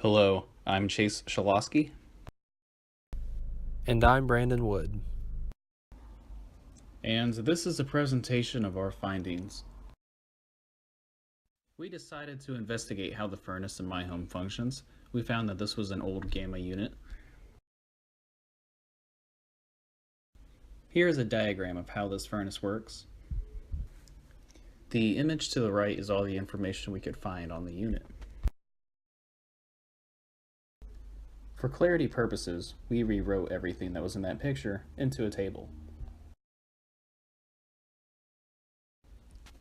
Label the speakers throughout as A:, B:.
A: Hello, I'm Chase Shalosky.
B: And I'm Brandon Wood.
A: And this is a presentation of our findings. We decided to investigate how the furnace in my home functions. We found that this was an old gamma unit. Here is a diagram of how this furnace works. The image to the right is all the information we could find on the unit. For clarity purposes, we rewrote everything that was in that picture into a table.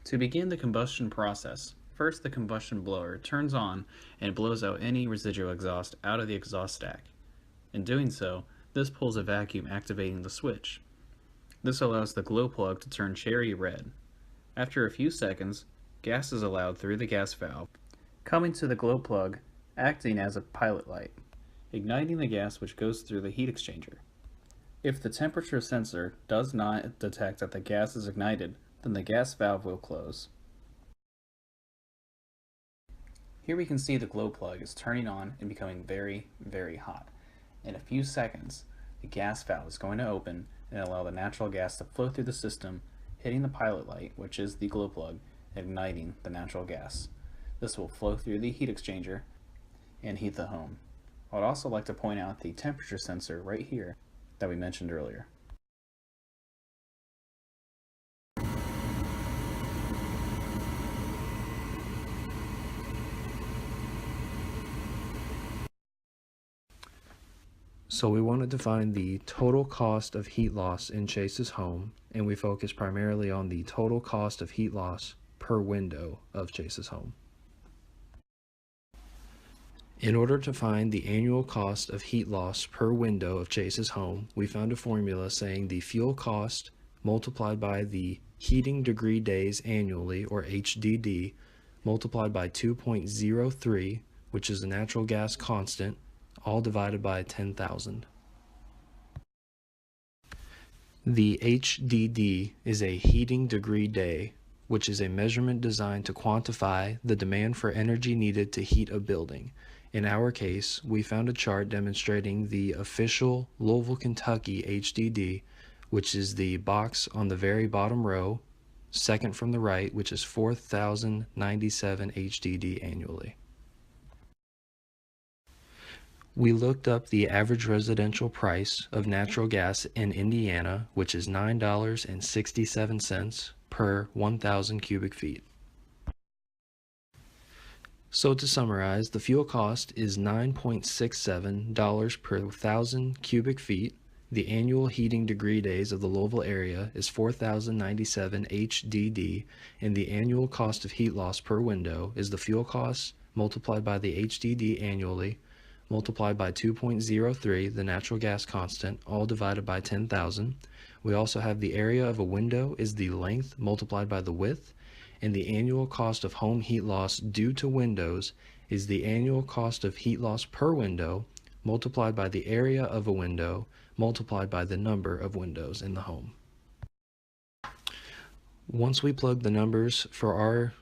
A: To begin the combustion process, first the combustion blower turns on and blows out any residual exhaust out of the exhaust stack. In doing so, this pulls a vacuum activating the switch. This allows the glow plug to turn cherry red. After a few seconds, gas is allowed through the gas valve, coming to the glow plug, acting as a pilot light, igniting the gas which goes through the heat exchanger. If the temperature sensor does not detect that the gas is ignited, then the gas valve will close. Here we can see the glow plug is turning on and becoming very, very hot. In a few seconds, the gas valve is going to open and allow the natural gas to flow through the system, hitting the pilot light, which is the glow plug, and igniting the natural gas. This will flow through the heat exchanger and heat the home. I would also like to point out the temperature sensor right here that we mentioned earlier.
B: So we wanted to find the total cost of heat loss in Chase's home, and we focused primarily on the total cost of heat loss per window of Chase's home. In order to find the annual cost of heat loss per window of Chase's home, we found a formula saying the fuel cost multiplied by the heating degree days annually, or HDD, multiplied by 2.03, which is the natural gas constant, all divided by 10,000. The HDD is a heating degree day, which is a measurement designed to quantify the demand for energy needed to heat a building. In our case, we found a chart demonstrating the official Louisville, Kentucky HDD, which is the box on the very bottom row, second from the right, which is 4,097 HDD annually. We looked up the average residential price of natural gas in Indiana, which is $9.67 per 1,000 cubic feet. So to summarize, the fuel cost is $9.67 per 1,000 cubic feet. The annual heating degree days of the Louisville area is 4,097 HDD, and the annual cost of heat loss per window is the fuel cost multiplied by the HDD annually, multiplied by 2.03, the natural gas constant, all divided by 10,000. We also have the area of a window is the length multiplied by the width, and the annual cost of home heat loss due to windows is the annual cost of heat loss per window multiplied by the area of a window multiplied by the number of windows in the home. Once we plug the numbers for our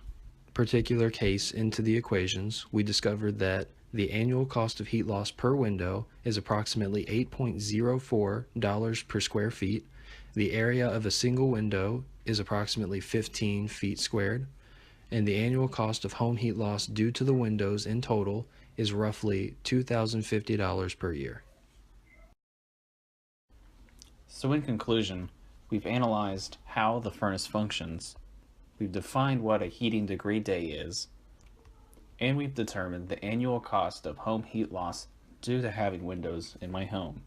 B: particular case into the equations, we discovered that the annual cost of heat loss per window is approximately $8.04 per square feet. The area of a single window is approximately 15 feet squared, and the annual cost of home heat loss due to the windows in total is roughly $2,050 per year.
A: So in conclusion, we've analyzed how the furnace functions, we've defined what a heating degree day is, and we've determined the annual cost of home heat loss due to having windows in my home.